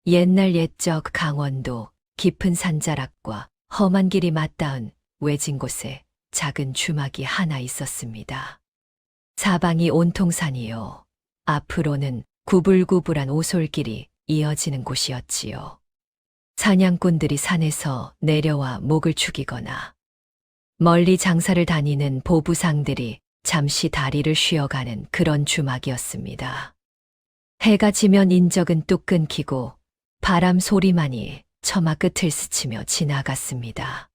옛날 옛적 강원도 깊은 산자락과 험한 길이 맞닿은 외진 곳에 작은 주막이 하나 있었습니다. 사방이 온통 산이요. 앞으로는 구불구불한 오솔길이 이어지는 곳이었지요. 사냥꾼들이 산에서 내려와 목을 축이거나 멀리 장사를 다니는 보부상들이 잠시 다리를 쉬어가는 그런 주막이었습니다. 해가 지면 인적은 뚝 끊기고 바람 소리만이 처마 끝을 스치며 지나갔습니다.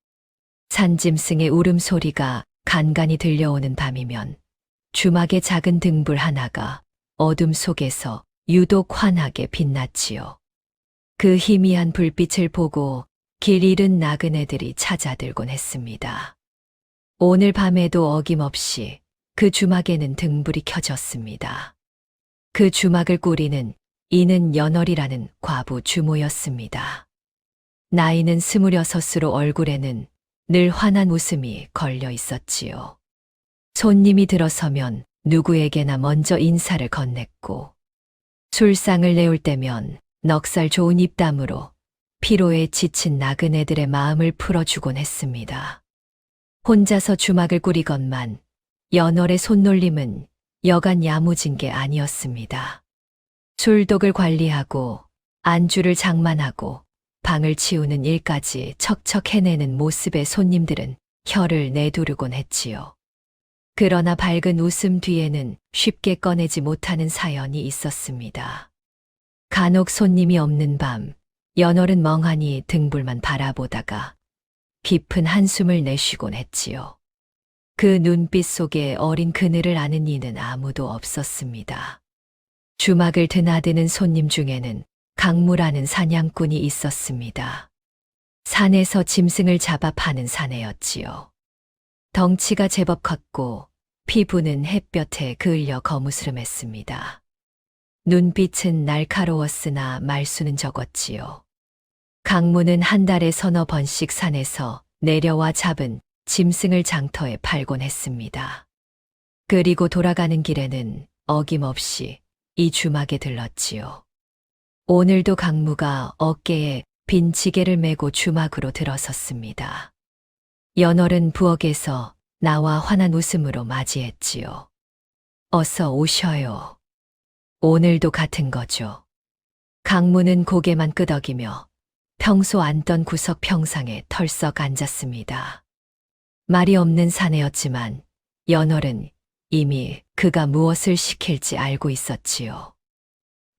산짐승의 울음소리가 간간히 들려오는 밤이면 주막의 작은 등불 하나가 어둠 속에서 유독 환하게 빛났지요. 그 희미한 불빛을 보고 길 잃은 나그네들이 찾아들곤 했습니다. 오늘 밤에도 어김없이 그 주막에는 등불이 켜졌습니다. 그 주막을 꾸리는 이는 연월이라는 과부 주모였습니다. 나이는 26으로 얼굴에는 늘 환한 웃음이 걸려 있었지요. 손님이 들어서면 누구에게나 먼저 인사를 건넸고 술상을 내올 때면 넉살 좋은 입담으로 피로에 지친 나그네들의 마음을 풀어주곤 했습니다. 혼자서 주막을 꾸리건만 연월의 손놀림은 여간 야무진 게 아니었습니다. 술독을 관리하고 안주를 장만하고 방을 치우는 일까지 척척 해내는 모습의 손님들은 혀를 내두르곤 했지요. 그러나 밝은 웃음 뒤에는 쉽게 꺼내지 못하는 사연이 있었습니다. 간혹 손님이 없는 밤, 연월은 멍하니 등불만 바라보다가 깊은 한숨을 내쉬곤 했지요. 그 눈빛 속에 어린 그늘을 아는 이는 아무도 없었습니다. 주막을 드나드는 손님 중에는 강무라는 사냥꾼이 있었습니다. 산에서 짐승을 잡아 파는 사내였지요. 덩치가 제법 컸고 피부는 햇볕에 그을려 거무스름했습니다. 눈빛은 날카로웠으나 말수는 적었지요. 강무는 한 달에 서너 번씩 산에서 내려와 잡은 짐승을 장터에 팔곤 했습니다. 그리고 돌아가는 길에는 어김없이 이 주막에 들렀지요. 오늘도 강무가 어깨에 빈 지게를 메고 주막으로 들어섰습니다. 연월은 부엌에서 나와 환한 웃음으로 맞이했지요. 어서 오셔요. 오늘도 같은 거죠. 강무는 고개만 끄덕이며 평소 앉던 구석 평상에 털썩 앉았습니다. 말이 없는 사내였지만 연월은 이미 그가 무엇을 시킬지 알고 있었지요.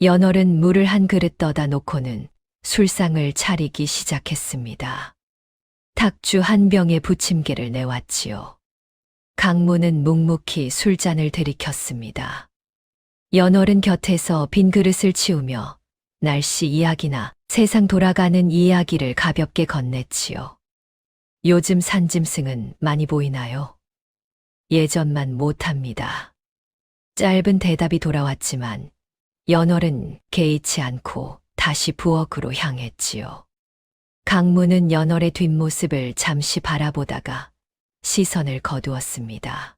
연월은 물을 한 그릇 떠다 놓고는 술상을 차리기 시작했습니다. 탁주 한 병에 부침개를 내왔지요. 강무는 묵묵히 술잔을 들이켰습니다. 연월은 곁에서 빈 그릇을 치우며 날씨 이야기나 세상 돌아가는 이야기를 가볍게 건넸지요. 요즘 산짐승은 많이 보이나요? 예전만 못합니다. 짧은 대답이 돌아왔지만 연월은 개의치 않고 다시 부엌으로 향했지요. 강무는 연월의 뒷모습을 잠시 바라보다가 시선을 거두었습니다.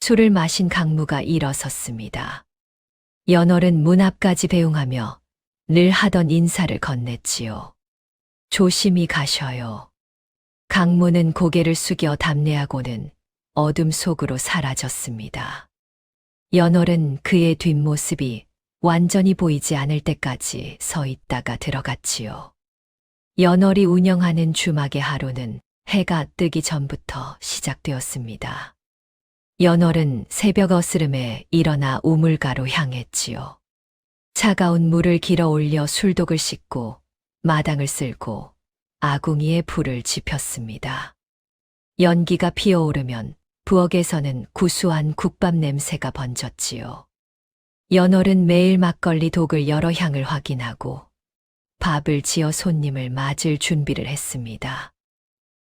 술을 마신 강무가 일어섰습니다. 연월은 문 앞까지 배웅하며 늘 하던 인사를 건넸지요. 조심히 가셔요. 강무는 고개를 숙여 답례하고는 어둠 속으로 사라졌습니다. 연월은 그의 뒷모습이 완전히 보이지 않을 때까지 서 있다가 들어갔지요. 연월이 운영하는 주막의 하루는 해가 뜨기 전부터 시작되었습니다. 연월은 새벽 어스름에 일어나 우물가로 향했지요. 차가운 물을 길어 올려 술독을 씻고 마당을 쓸고 아궁이에 불을 지폈습니다. 연기가 피어오르면 부엌에서는 구수한 국밥 냄새가 번졌지요. 연월은 매일 막걸리 독을 여러 향을 확인하고 밥을 지어 손님을 맞을 준비를 했습니다.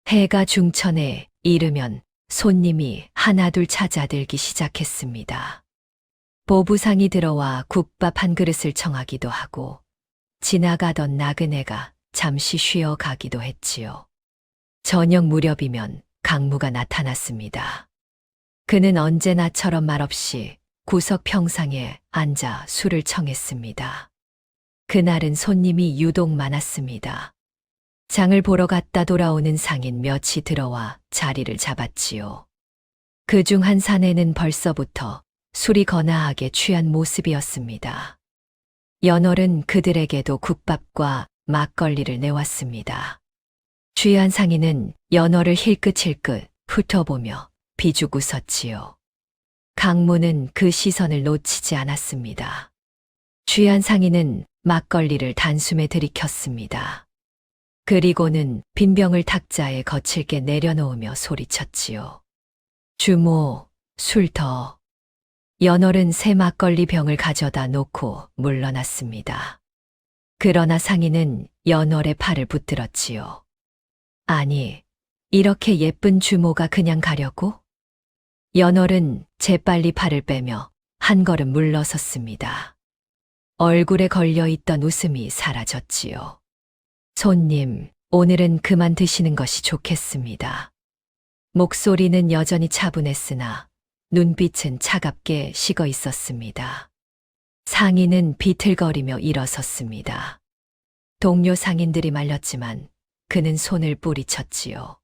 해가 중천에 이르면 손님이 하나둘 찾아들기 시작했습니다. 보부상이 들어와 국밥 한 그릇을 청하기도 하고 지나가던 나그네가 잠시 쉬어 가기도 했지요. 저녁 무렵이면 강무가 나타났습니다. 그는 언제나처럼 말없이 구석 평상에 앉아 술을 청했습니다. 그날은 손님이 유독 많았습니다. 장을 보러 갔다 돌아오는 상인 몇이 들어와 자리를 잡았지요. 그중 한 사내는 벌써부터 술이 거나하게 취한 모습이었습니다. 연월은 그들에게도 국밥과 막걸리를 내왔습니다. 취한 상인은 연월을 힐끗힐끗 훑어보며 비죽 웃었지요. 강무는 그 시선을 놓치지 않았습니다. 취한 상인은 막걸리를 단숨에 들이켰습니다. 그리고는 빈병을 탁자에 거칠게 내려놓으며 소리쳤지요. 주모, 술 더. 연월은 새 막걸리 병을 가져다 놓고 물러났습니다. 그러나 상인은 연월의 팔을 붙들었지요. 아니, 이렇게 예쁜 주모가 그냥 가려고? 연월은 재빨리 팔을 빼며 한 걸음 물러섰습니다. 얼굴에 걸려있던 웃음이 사라졌지요. 손님, 오늘은 그만 드시는 것이 좋겠습니다. 목소리는 여전히 차분했으나 눈빛은 차갑게 식어 있었습니다. 상인은 비틀거리며 일어섰습니다. 동료 상인들이 말렸지만 그는 손을 뿌리쳤지요.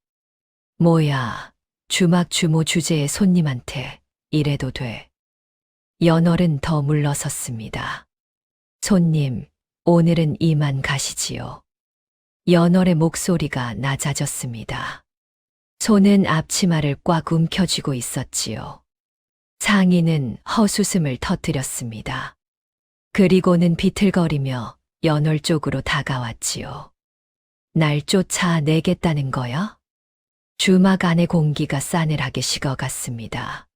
뭐야, 주막 주모 주제의 손님한테 이래도 돼. 연월은 더 물러섰습니다. 손님, 오늘은 이만 가시지요. 연월의 목소리가 낮아졌습니다. 손은 앞치마를 꽉 움켜쥐고 있었지요. 상인은 헛웃음을 터뜨렸습니다. 그리고는 비틀거리며 연월 쪽으로 다가왔지요. 날 쫓아내겠다는 거야? 주막 안의 공기가 싸늘하게 식어갔습니다.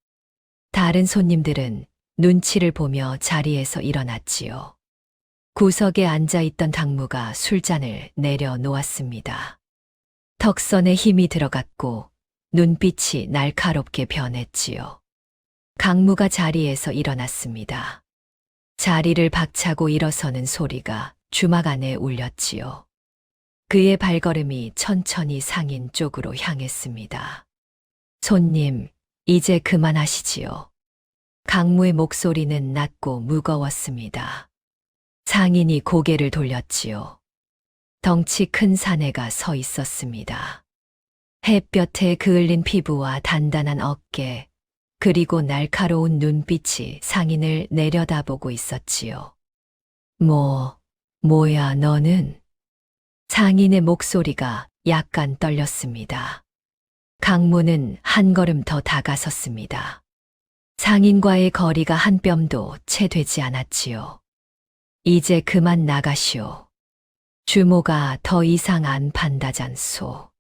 다른 손님들은 눈치를 보며 자리에서 일어났지요. 구석에 앉아있던 당무가 술잔을 내려놓았습니다. 턱선에 힘이 들어갔고 눈빛이 날카롭게 변했지요. 강무가 자리에서 일어났습니다. 자리를 박차고 일어서는 소리가 주막 안에 울렸지요. 그의 발걸음이 천천히 상인 쪽으로 향했습니다. 손님, 이제 그만하시지요. 강무의 목소리는 낮고 무거웠습니다. 상인이 고개를 돌렸지요. 덩치 큰 사내가 서 있었습니다. 햇볕에 그을린 피부와 단단한 어깨, 그리고 날카로운 눈빛이 상인을 내려다보고 있었지요. 뭐야 너는? 상인의 목소리가 약간 떨렸습니다. 강무는 한 걸음 더 다가섰습니다. 상인과의 거리가 한 뼘도 채 되지 않았지요. 이제 그만 나가시오. 주모가 더 이상 안 판다잖소.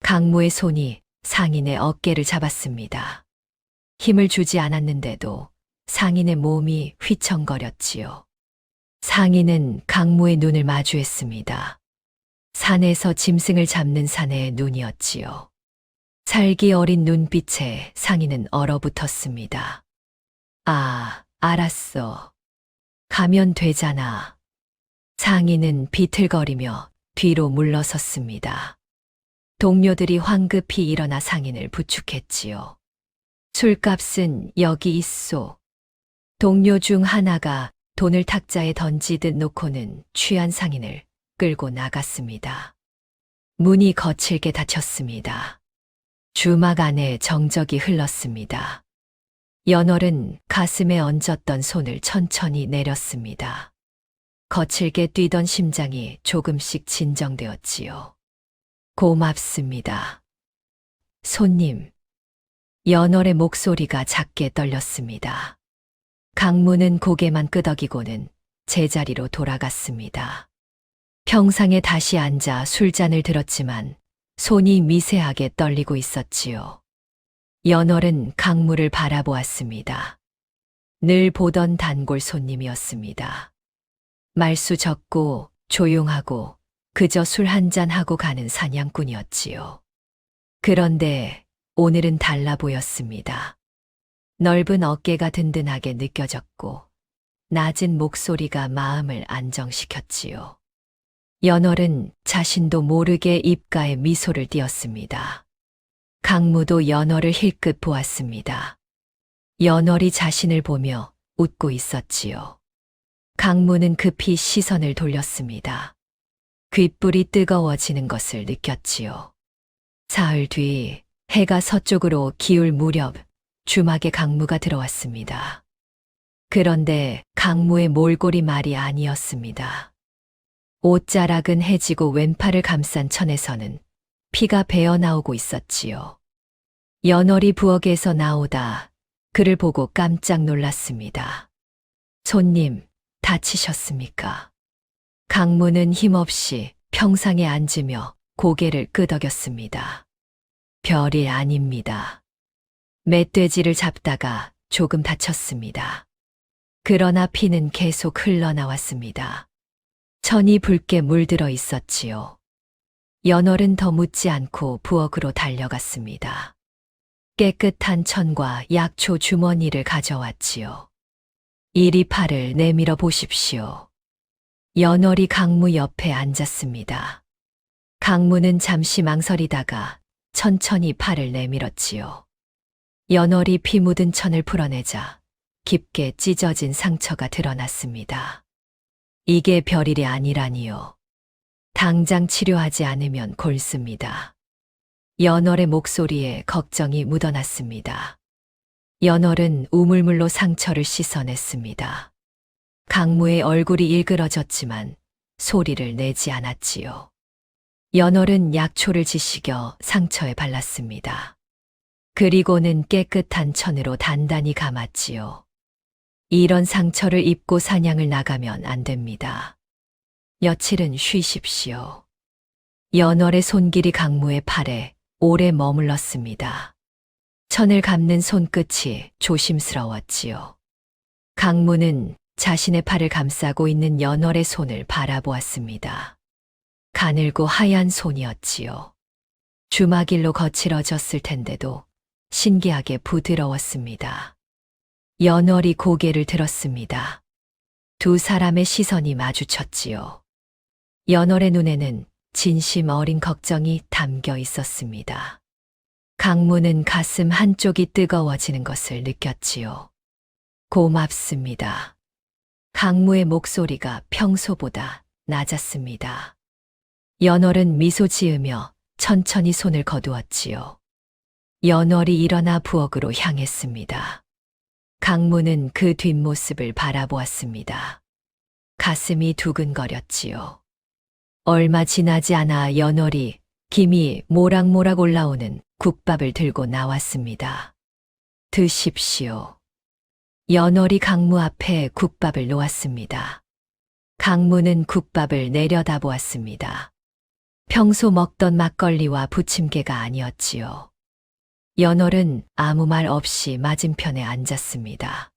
강무의 손이 상인의 어깨를 잡았습니다. 힘을 주지 않았는데도 상인의 몸이 휘청거렸지요. 상인은 강무의 눈을 마주했습니다. 산에서 짐승을 잡는 사내의 눈이었지요. 살기 어린 눈빛에 상인은 얼어붙었습니다. 아, 알았어. 가면 되잖아. 상인은 비틀거리며 뒤로 물러섰습니다. 동료들이 황급히 일어나 상인을 부축했지요. 술값은 여기 있소. 동료 중 하나가 돈을 탁자에 던지듯 놓고는 취한 상인을 끌고 나갔습니다. 문이 거칠게 닫혔습니다. 주막 안에 정적이 흘렀습니다. 연월은 가슴에 얹었던 손을 천천히 내렸습니다. 거칠게 뛰던 심장이 조금씩 진정되었지요. 고맙습니다. 손님. 연월의 목소리가 작게 떨렸습니다. 강무는 고개만 끄덕이고는 제자리로 돌아갔습니다. 평상에 다시 앉아 술잔을 들었지만 손이 미세하게 떨리고 있었지요. 연월은 강무를 바라보았습니다. 늘 보던 단골 손님이었습니다. 말수 적고 조용하고 그저 술 한잔 하고 가는 사냥꾼이었지요. 그런데 오늘은 달라 보였습니다. 넓은 어깨가 든든하게 느껴졌고 낮은 목소리가 마음을 안정시켰지요. 연월은 자신도 모르게 입가에 미소를 띄었습니다. 강무도 연월을 힐끗 보았습니다. 연월이 자신을 보며 웃고 있었지요. 강무는 급히 시선을 돌렸습니다. 귓불이 뜨거워지는 것을 느꼈지요. 사흘 뒤 해가 서쪽으로 기울 무렵 주막에 강무가 들어왔습니다. 그런데 강무의 몰골이 말이 아니었습니다. 옷자락은 해지고 왼팔을 감싼 천에서는 피가 배어나오고 있었지요. 연월이 부엌에서 나오다 그를 보고 깜짝 놀랐습니다. 손님, 다치셨습니까? 강무는 힘없이 평상에 앉으며 고개를 끄덕였습니다. 별이 아닙니다. 멧돼지를 잡다가 조금 다쳤습니다. 그러나 피는 계속 흘러나왔습니다. 천이 붉게 물들어 있었지요. 연월은 더 묻지 않고 부엌으로 달려갔습니다. 깨끗한 천과 약초 주머니를 가져왔지요. 이리 팔을 내밀어 보십시오. 연월이 강무 옆에 앉았습니다. 강무는 잠시 망설이다가 천천히 팔을 내밀었지요. 연월이 피 묻은 천을 풀어내자 깊게 찢어진 상처가 드러났습니다. 이게 별일이 아니라니요. 당장 치료하지 않으면 골습니다. 연월의 목소리에 걱정이 묻어났습니다. 연월은 우물물로 상처를 씻어냈습니다. 강무의 얼굴이 일그러졌지만 소리를 내지 않았지요. 연월은 약초를 지식여 상처에 발랐습니다. 그리고는 깨끗한 천으로 단단히 감았지요. 이런 상처를 입고 사냥을 나가면 안 됩니다. 며칠은 쉬십시오. 연월의 손길이 강무의 팔에 오래 머물렀습니다. 천을 감는 손끝이 조심스러웠지요. 강무는 자신의 팔을 감싸고 있는 연월의 손을 바라보았습니다. 가늘고 하얀 손이었지요. 주막일로 거칠어졌을 텐데도 신기하게 부드러웠습니다. 연월이 고개를 들었습니다. 두 사람의 시선이 마주쳤지요. 연월의 눈에는 진심 어린 걱정이 담겨 있었습니다. 강무는 가슴 한쪽이 뜨거워지는 것을 느꼈지요. 고맙습니다. 강무의 목소리가 평소보다 낮았습니다. 연월은 미소 지으며 천천히 손을 거두었지요. 연월이 일어나 부엌으로 향했습니다. 강무는 그 뒷모습을 바라보았습니다. 가슴이 두근거렸지요. 얼마 지나지 않아 연월이 김이 모락모락 올라오는 국밥을 들고 나왔습니다. 드십시오. 연월이 강무 앞에 국밥을 놓았습니다. 강무는 국밥을 내려다보았습니다. 평소 먹던 막걸리와 부침개가 아니었지요. 연월은 아무 말 없이 맞은편에 앉았습니다.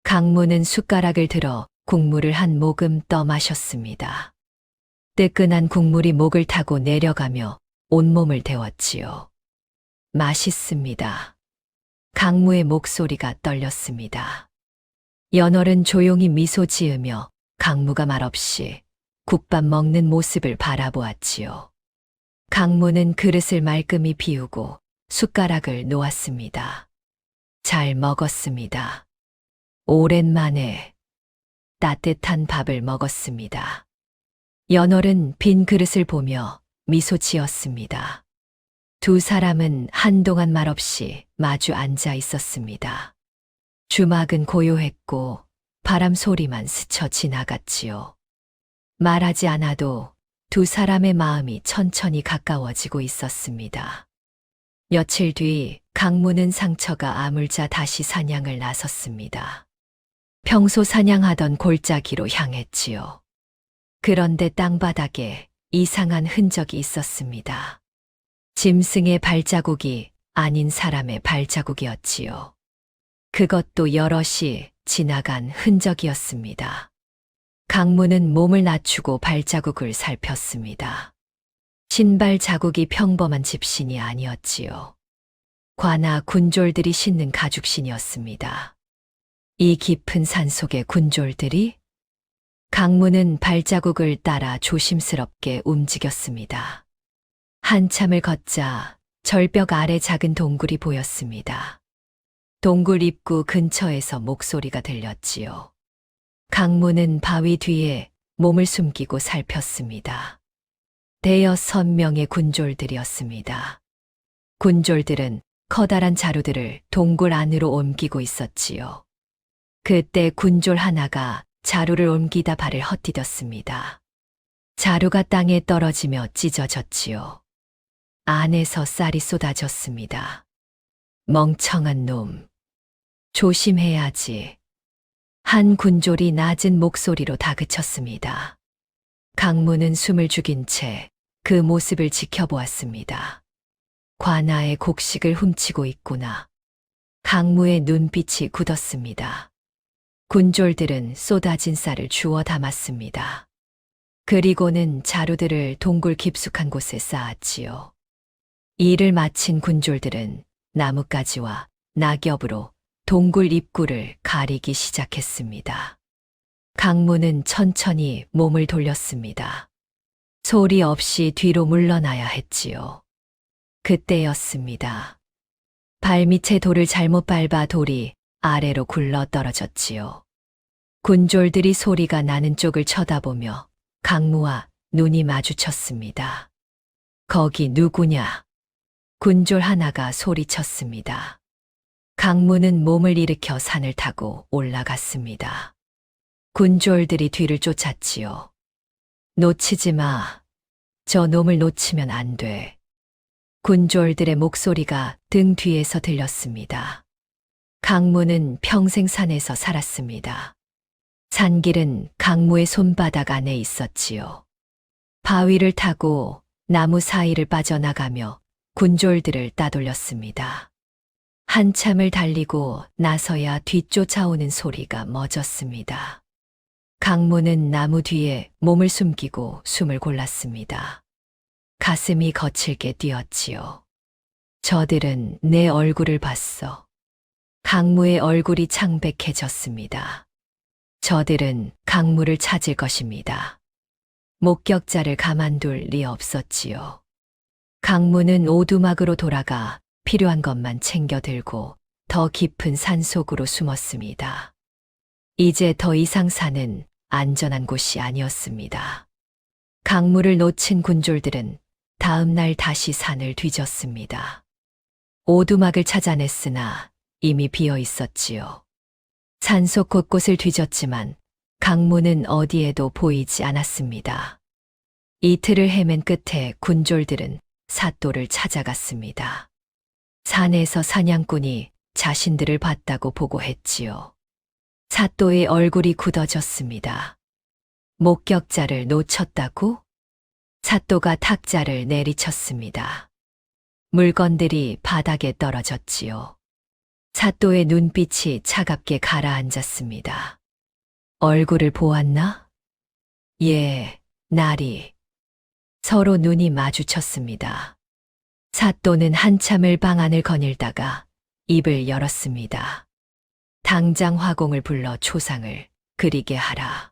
강무는 숟가락을 들어 국물을 한 모금 떠 마셨습니다. 뜨끈한 국물이 목을 타고 내려가며 온몸을 데웠지요. 맛있습니다. 강무의 목소리가 떨렸습니다. 연월은 조용히 미소 지으며 강무가 말없이 국밥 먹는 모습을 바라보았지요. 강무는 그릇을 말끔히 비우고 숟가락을 놓았습니다. 잘 먹었습니다. 오랜만에 따뜻한 밥을 먹었습니다. 연월은 빈 그릇을 보며 미소 지었습니다. 두 사람은 한동안 말없이 마주 앉아 있었습니다. 주막은 고요했고 바람 소리만 스쳐 지나갔지요. 말하지 않아도 두 사람의 마음이 천천히 가까워지고 있었습니다. 며칠 뒤 강무는 상처가 아물자 다시 사냥을 나섰습니다. 평소 사냥하던 골짜기로 향했지요. 그런데 땅바닥에 이상한 흔적이 있었습니다. 짐승의 발자국이 아닌 사람의 발자국이었지요. 그것도 여럿이 지나간 흔적이었습니다. 강무는 몸을 낮추고 발자국을 살폈습니다. 신발 자국이 평범한 집신이 아니었지요. 관아 군졸들이 신는 가죽신이었습니다. 이 깊은 산속의 군졸들이? 강무는 발자국을 따라 조심스럽게 움직였습니다. 한참을 걷자 절벽 아래 작은 동굴이 보였습니다. 동굴 입구 근처에서 목소리가 들렸지요. 강무는 바위 뒤에 몸을 숨기고 살폈습니다. 대여섯 명의 군졸들이었습니다. 군졸들은 커다란 자루들을 동굴 안으로 옮기고 있었지요. 그때 군졸 하나가 자루를 옮기다 발을 헛디뎠습니다. 자루가 땅에 떨어지며 찢어졌지요. 안에서 쌀이 쏟아졌습니다. 멍청한 놈. 조심해야지. 한 군졸이 낮은 목소리로 다그쳤습니다. 강무는 숨을 죽인 채 그 모습을 지켜보았습니다. 관아의 곡식을 훔치고 있구나. 강무의 눈빛이 굳었습니다. 군졸들은 쏟아진 쌀을 주워 담았습니다. 그리고는 자루들을 동굴 깊숙한 곳에 쌓았지요. 일을 마친 군졸들은 나뭇가지와 낙엽으로 동굴 입구를 가리기 시작했습니다. 강무는 천천히 몸을 돌렸습니다. 소리 없이 뒤로 물러나야 했지요. 그때였습니다. 발밑에 돌을 잘못 밟아 돌이 아래로 굴러 떨어졌지요. 군졸들이 소리가 나는 쪽을 쳐다보며 강무와 눈이 마주쳤습니다. 거기 누구냐? 군졸 하나가 소리쳤습니다. 강무는 몸을 일으켜 산을 타고 올라갔습니다. 군졸들이 뒤를 쫓았지요. 놓치지 마. 저 놈을 놓치면 안 돼. 군졸들의 목소리가 등 뒤에서 들렸습니다. 강무는 평생 산에서 살았습니다. 산길은 강무의 손바닥 안에 있었지요. 바위를 타고 나무 사이를 빠져나가며 군졸들을 따돌렸습니다. 한참을 달리고 나서야 뒤쫓아오는 소리가 멎었습니다. 강무는 나무 뒤에 몸을 숨기고 숨을 골랐습니다. 가슴이 거칠게 뛰었지요. 저들은 내 얼굴을 봤어. 강무의 얼굴이 창백해졌습니다. 저들은 강무를 찾을 것입니다. 목격자를 가만둘 리 없었지요. 강무는 오두막으로 돌아가 필요한 것만 챙겨 들고 더 깊은 산속으로 숨었습니다. 이제 더 이상 산은 안전한 곳이 아니었습니다. 강무를 놓친 군졸들은 다음 날 다시 산을 뒤졌습니다. 오두막을 찾아냈으나 이미 비어 있었지요. 산속 곳곳을 뒤졌지만 강무는 어디에도 보이지 않았습니다. 이틀을 헤맨 끝에 군졸들은 삿도를 찾아갔습니다. 산에서 사냥꾼이 자신들을 봤다고 보고했지요. 삿도의 얼굴이 굳어졌습니다. 목격자를 놓쳤다고? 삿도가 탁자를 내리쳤습니다. 물건들이 바닥에 떨어졌지요. 삿도의 눈빛이 차갑게 가라앉았습니다. 얼굴을 보았나? 예, 나리. 서로 눈이 마주쳤습니다. 삿도는 한참을 방안을 거닐다가 입을 열었습니다. 당장 화공을 불러 초상을 그리게 하라.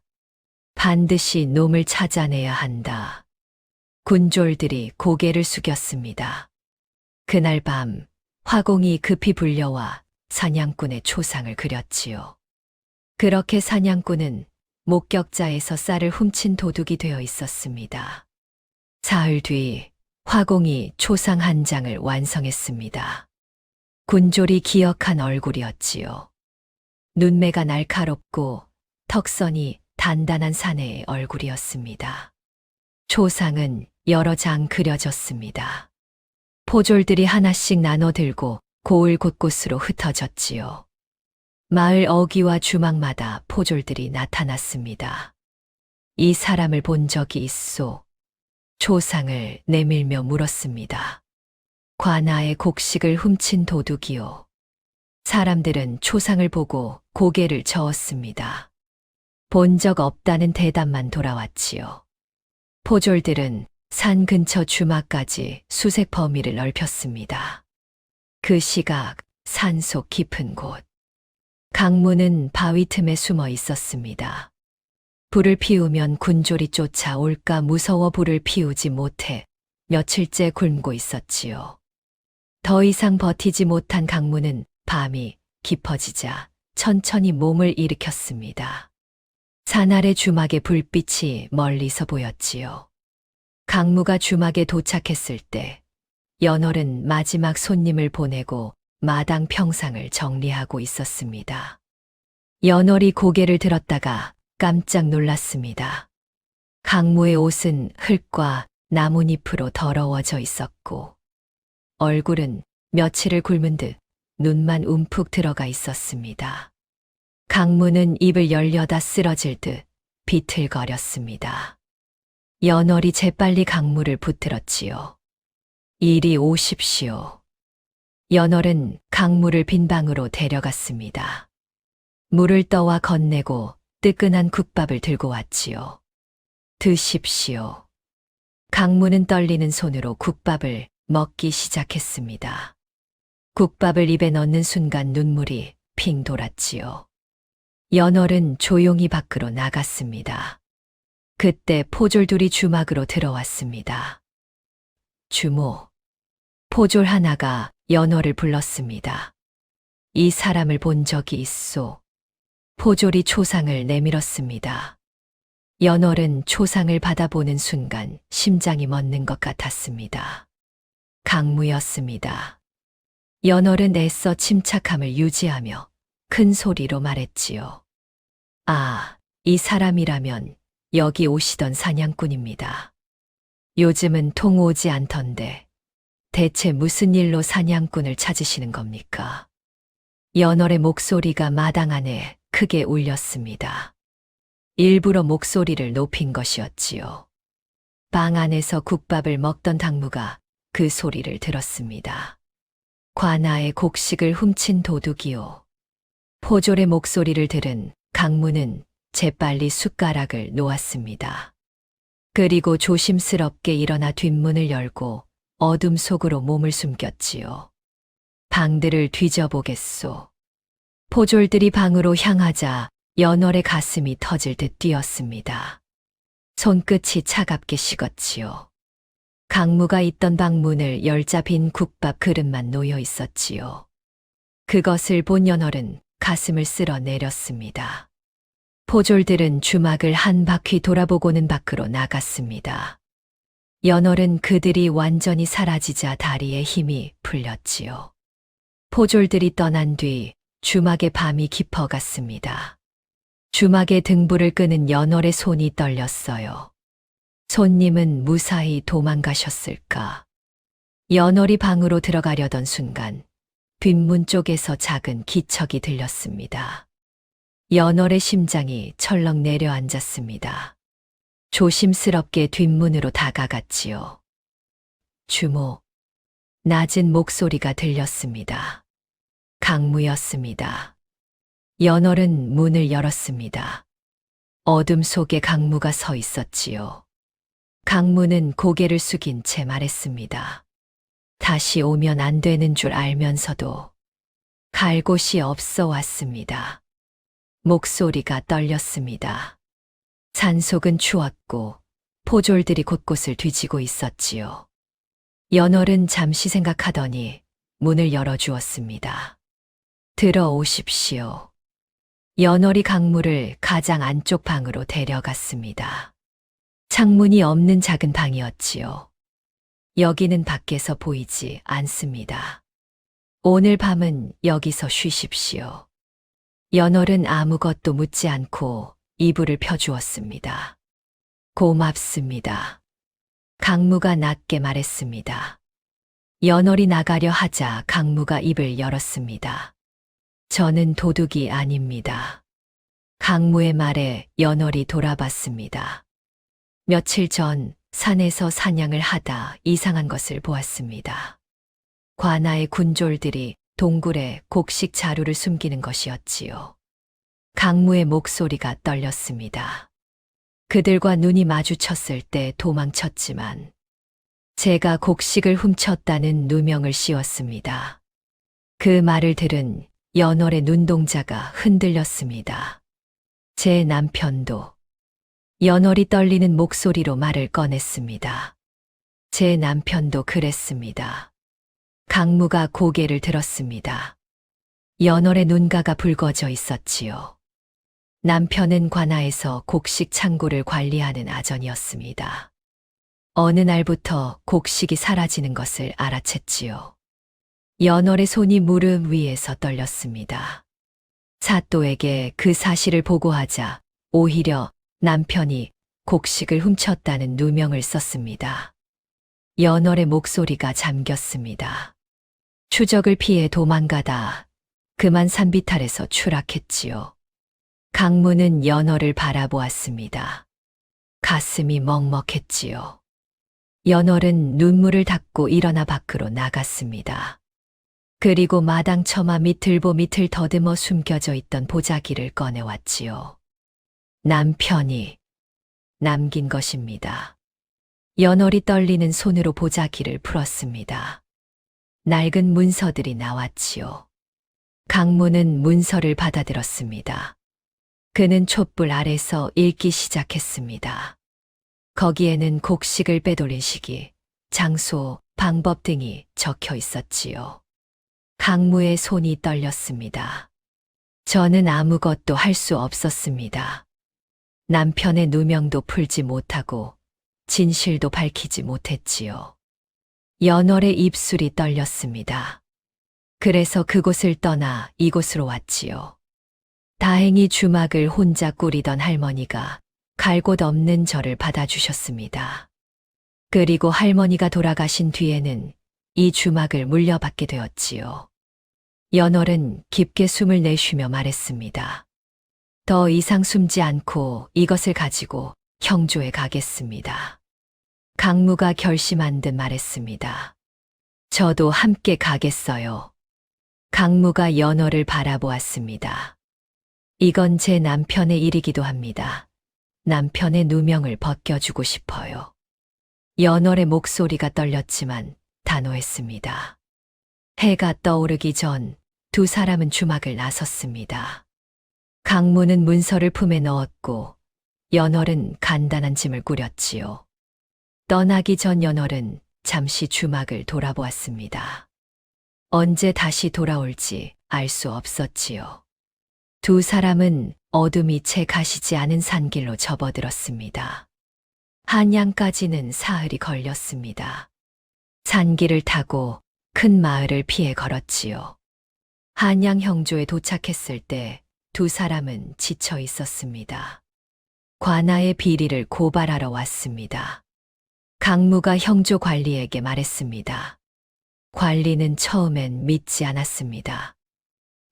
반드시 놈을 찾아내야 한다. 군졸들이 고개를 숙였습니다. 그날 밤 화공이 급히 불려와 사냥꾼의 초상을 그렸지요. 그렇게 사냥꾼은 목격자에서 쌀을 훔친 도둑이 되어 있었습니다. 사흘 뒤 화공이 초상 한 장을 완성했습니다. 군졸이 기억한 얼굴이었지요. 눈매가 날카롭고 턱선이 단단한 사내의 얼굴이었습니다. 초상은 여러 장 그려졌습니다. 포졸들이 하나씩 나눠 들고 고을 곳곳으로 흩어졌지요. 마을 어귀와 주막마다 포졸들이 나타났습니다. 이 사람을 본 적이 있소. 초상을 내밀며 물었습니다. 관아의 곡식을 훔친 도둑이요. 사람들은 초상을 보고 고개를 저었습니다. 본 적 없다는 대답만 돌아왔지요. 포졸들은 산 근처 주막까지 수색 범위를 넓혔습니다. 그 시각 산속 깊은 곳. 강무는 바위 틈에 숨어 있었습니다. 불을 피우면 군졸이 쫓아올까 무서워 불을 피우지 못해 며칠째 굶고 있었지요. 더 이상 버티지 못한 강무는 밤이 깊어지자 천천히 몸을 일으켰습니다. 산 아래 주막의 불빛이 멀리서 보였지요. 강무가 주막에 도착했을 때 연월은 마지막 손님을 보내고 마당 평상을 정리하고 있었습니다. 연월이 고개를 들었다가 깜짝 놀랐습니다. 강무의 옷은 흙과 나뭇잎으로 더러워져 있었고 얼굴은 며칠을 굶은 듯 눈만 움푹 들어가 있었습니다. 강무는 입을 열려다 쓰러질 듯 비틀거렸습니다. 연월이 재빨리 강무를 붙들었지요. 이리 오십시오. 연월은 강무를 빈 방으로 데려갔습니다. 물을 떠와 건네고 뜨끈한 국밥을 들고 왔지요. 드십시오. 강무는 떨리는 손으로 국밥을 먹기 시작했습니다. 국밥을 입에 넣는 순간 눈물이 핑 돌았지요. 연월은 조용히 밖으로 나갔습니다. 그때 포졸 둘이 주막으로 들어왔습니다. 주모. 포졸 하나가 연월을 불렀습니다. 이 사람을 본 적이 있소. 포졸이 초상을 내밀었습니다. 연월은 초상을 받아보는 순간 심장이 멎는 것 같았습니다. 강무였습니다. 연월은 애써 침착함을 유지하며 큰 소리로 말했지요. 아, 이 사람이라면 여기 오시던 사냥꾼입니다. 요즘은 통 오지 않던데 대체 무슨 일로 사냥꾼을 찾으시는 겁니까? 연월의 목소리가 마당 안에 크게 울렸습니다. 일부러 목소리를 높인 것이었지요. 방 안에서 국밥을 먹던 당무가 그 소리를 들었습니다. 관아의 곡식을 훔친 도둑이요. 포졸의 목소리를 들은 강무는 재빨리 숟가락을 놓았습니다. 그리고 조심스럽게 일어나 뒷문을 열고 어둠 속으로 몸을 숨겼지요. 방들을 뒤져보겠소. 포졸들이 방으로 향하자 연월의 가슴이 터질 듯 뛰었습니다. 손끝이 차갑게 식었지요. 강무가 있던 방 문을 열자 빈 국밥 그릇만 놓여 있었지요. 그것을 본 연월은 가슴을 쓸어 내렸습니다. 포졸들은 주막을 한 바퀴 돌아보고는 밖으로 나갔습니다. 연월은 그들이 완전히 사라지자 다리에 힘이 풀렸지요. 포졸들이 떠난 뒤 주막의 밤이 깊어갔습니다. 주막의 등불을 끄는 연월의 손이 떨렸어요. 손님은 무사히 도망가셨을까? 연월이 방으로 들어가려던 순간 뒷문 쪽에서 작은 기척이 들렸습니다. 연월의 심장이 철렁 내려앉았습니다. 조심스럽게 뒷문으로 다가갔지요. 주모. 낮은 목소리가 들렸습니다. 강무였습니다. 연월은 문을 열었습니다. 어둠 속에 강무가 서 있었지요. 강무는 고개를 숙인 채 말했습니다. 다시 오면 안 되는 줄 알면서도 갈 곳이 없어 왔습니다. 목소리가 떨렸습니다. 산속은 추웠고 포졸들이 곳곳을 뒤지고 있었지요. 연월은 잠시 생각하더니 문을 열어주었습니다. 들어오십시오. 연월이 강무를 가장 안쪽 방으로 데려갔습니다. 창문이 없는 작은 방이었지요. 여기는 밖에서 보이지 않습니다. 오늘 밤은 여기서 쉬십시오. 연월은 아무것도 묻지 않고 이불을 펴주었습니다. 고맙습니다. 강무가 낮게 말했습니다. 연월이 나가려 하자 강무가 입을 열었습니다. 저는 도둑이 아닙니다. 강무의 말에 연월이 돌아봤습니다. 며칠 전 산에서 사냥을 하다 이상한 것을 보았습니다. 관아의 군졸들이 동굴에 곡식 자루를 숨기는 것이었지요. 강무의 목소리가 떨렸습니다. 그들과 눈이 마주쳤을 때 도망쳤지만 제가 곡식을 훔쳤다는 누명을 씌웠습니다. 그 말을 들은 연월의 눈동자가 흔들렸습니다. 제 남편도. 연월이 떨리는 목소리로 말을 꺼냈습니다. 제 남편도 그랬습니다. 강무가 고개를 들었습니다. 연월의 눈가가 붉어져 있었지요. 남편은 관아에서 곡식 창고를 관리하는 아전이었습니다. 어느 날부터 곡식이 사라지는 것을 알아챘지요. 연월의 손이 무릎 위에서 떨렸습니다. 사또에게 그 사실을 보고하자 오히려 남편이 곡식을 훔쳤다는 누명을 썼습니다. 연월의 목소리가 잠겼습니다. 추적을 피해 도망가다 그만 산비탈에서 추락했지요. 강무는 연월을 바라보았습니다. 가슴이 먹먹했지요. 연월은 눈물을 닦고 일어나 밖으로 나갔습니다. 그리고 마당 처마 밑틀보 밑을 더듬어 숨겨져 있던 보자기를 꺼내왔지요. 남편이 남긴 것입니다. 연월이 떨리는 손으로 보자기를 풀었습니다. 낡은 문서들이 나왔지요. 강무는 문서를 받아들었습니다. 그는 촛불 아래서 읽기 시작했습니다. 거기에는 곡식을 빼돌린 시기, 장소, 방법 등이 적혀 있었지요. 강무의 손이 떨렸습니다. 저는 아무것도 할 수 없었습니다. 남편의 누명도 풀지 못하고 진실도 밝히지 못했지요. 연월의 입술이 떨렸습니다. 그래서 그곳을 떠나 이곳으로 왔지요. 다행히 주막을 혼자 꾸리던 할머니가 갈 곳 없는 저를 받아주셨습니다. 그리고 할머니가 돌아가신 뒤에는 이 주막을 물려받게 되었지요. 연월은 깊게 숨을 내쉬며 말했습니다. 더 이상 숨지 않고 이것을 가지고 형조에 가겠습니다. 강무가 결심한 듯 말했습니다. 저도 함께 가겠어요. 강무가 연월을 바라보았습니다. 이건 제 남편의 일이기도 합니다. 남편의 누명을 벗겨주고 싶어요. 연월의 목소리가 떨렸지만 단호했습니다. 해가 떠오르기 전 두 사람은 주막을 나섰습니다. 강무는 문서를 품에 넣었고 연월은 간단한 짐을 꾸렸지요. 떠나기 전 연월은 잠시 주막을 돌아보았습니다. 언제 다시 돌아올지 알 수 없었지요. 두 사람은 어둠이 채 가시지 않은 산길로 접어들었습니다. 한양까지는 사흘이 걸렸습니다. 산길을 타고 큰 마을을 피해 걸었지요. 한양 형조에 도착했을 때 두 사람은 지쳐 있었습니다. 관아의 비리를 고발하러 왔습니다. 강무가 형조 관리에게 말했습니다. 관리는 처음엔 믿지 않았습니다.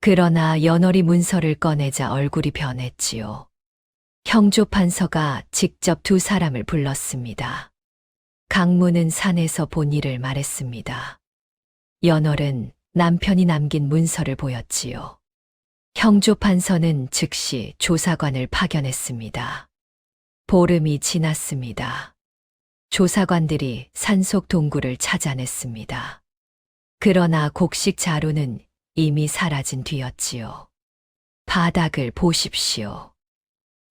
그러나 연월이 문서를 꺼내자 얼굴이 변했지요. 형조 판서가 직접 두 사람을 불렀습니다. 강무는 산에서 본 일을 말했습니다. 연월은 남편이 남긴 문서를 보였지요. 형조 판서는 즉시 조사관을 파견했습니다. 보름이 지났습니다. 조사관들이 산속 동굴을 찾아냈습니다. 그러나 곡식 자루는 이미 사라진 뒤였지요. 바닥을 보십시오.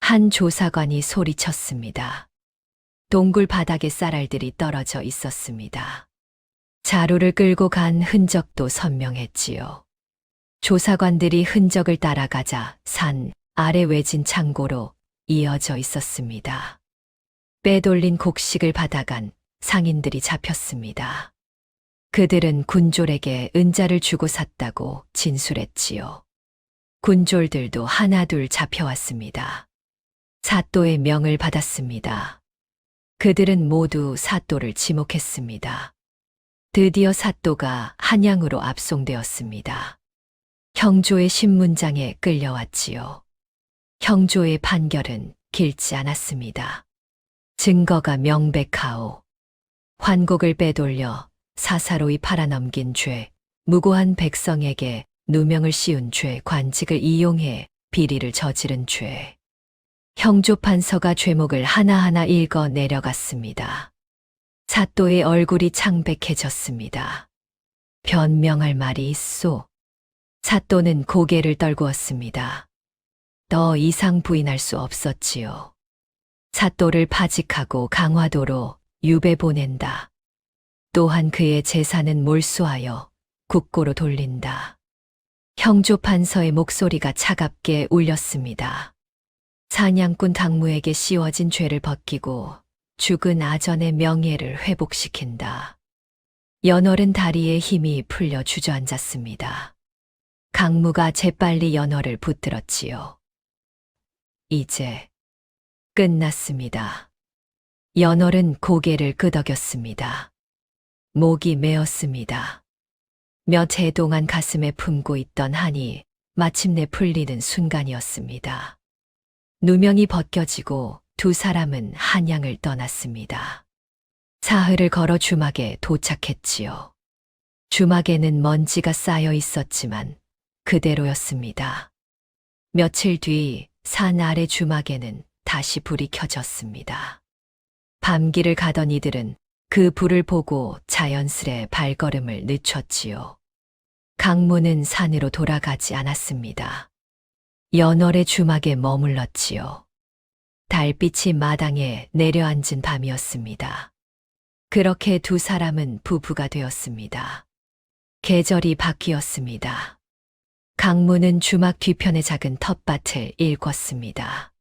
한 조사관이 소리쳤습니다. 동굴 바닥에 쌀알들이 떨어져 있었습니다. 자루를 끌고 간 흔적도 선명했지요. 조사관들이 흔적을 따라가자 산 아래 외진 창고로 이어져 있었습니다. 빼돌린 곡식을 받아간 상인들이 잡혔습니다. 그들은 군졸에게 은자를 주고 샀다고 진술했지요. 군졸들도 하나둘 잡혀왔습니다. 사또의 명을 받았습니다. 그들은 모두 사또를 지목했습니다. 드디어 사또가 한양으로 압송되었습니다. 형조의 신문장에 끌려왔지요. 형조의 판결은 길지 않았습니다. 증거가 명백하오. 환곡을 빼돌려 사사로이 팔아넘긴 죄, 무고한 백성에게 누명을 씌운 죄, 관직을 이용해 비리를 저지른 죄. 형조 판서가 죄목을 하나하나 읽어 내려갔습니다. 사또의 얼굴이 창백해졌습니다. 변명할 말이 있소. 사또는 고개를 떨구었습니다. 더 이상 부인할 수 없었지요. 사또를 파직하고 강화도로 유배 보낸다. 또한 그의 재산은 몰수하여 국고로 돌린다. 형조 판서의 목소리가 차갑게 울렸습니다. 사냥꾼 당무에게 씌워진 죄를 벗기고 죽은 아전의 명예를 회복시킨다. 연월은 다리에 힘이 풀려 주저앉았습니다. 강무가 재빨리 연월을 붙들었지요. 이제 끝났습니다. 연월은 고개를 끄덕였습니다. 목이 메었습니다. 몇 해 동안 가슴에 품고 있던 한이 마침내 풀리는 순간이었습니다. 누명이 벗겨지고 두 사람은 한양을 떠났습니다. 사흘을 걸어 주막에 도착했지요. 주막에는 먼지가 쌓여 있었지만 그대로였습니다. 며칠 뒤 산 아래 주막에는 다시 불이 켜졌습니다. 밤길을 가던 이들은 그 불을 보고 자연스레 발걸음을 늦췄지요. 강무는 산으로 돌아가지 않았습니다. 연월의 주막에 머물렀지요. 달빛이 마당에 내려앉은 밤이었습니다. 그렇게 두 사람은 부부가 되었습니다. 계절이 바뀌었습니다. 강무는 주막 뒤편의 작은 텃밭을 일궜습니다.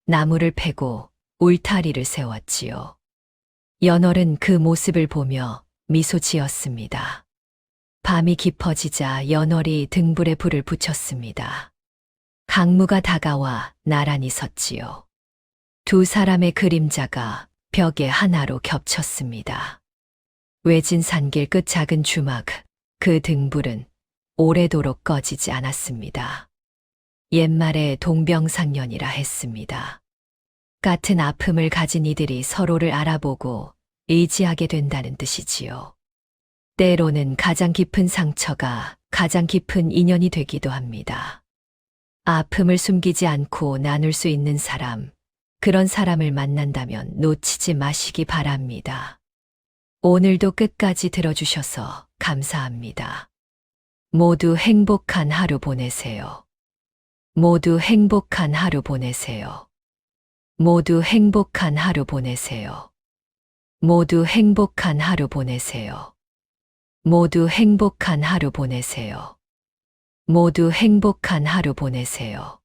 나무를 패고 울타리를 세웠지요. 연월은 그 모습을 보며 미소 지었습니다. 밤이 깊어지자 연월이 등불에 불을 붙였습니다. 강무가 다가와 나란히 섰지요. 두 사람의 그림자가 벽에 하나로 겹쳤습니다. 외진 산길 끝 작은 주막, 그 등불은 오래도록 꺼지지 않았습니다. 옛말에 동병상련이라 했습니다. 같은 아픔을 가진 이들이 서로를 알아보고 의지하게 된다는 뜻이지요. 때로는 가장 깊은 상처가 가장 깊은 인연이 되기도 합니다. 아픔을 숨기지 않고 나눌 수 있는 사람, 그런 사람을 만난다면 놓치지 마시기 바랍니다. 오늘도 끝까지 들어주셔서 감사합니다. 모두 행복한 하루 보내세요. 모두 행복한 하루 보내세요. 모두 행복한 하루 보내세요. 모두 행복한 하루 보내세요. 모두 행복한 하루 보내세요. 모두 행복한 하루 보내세요.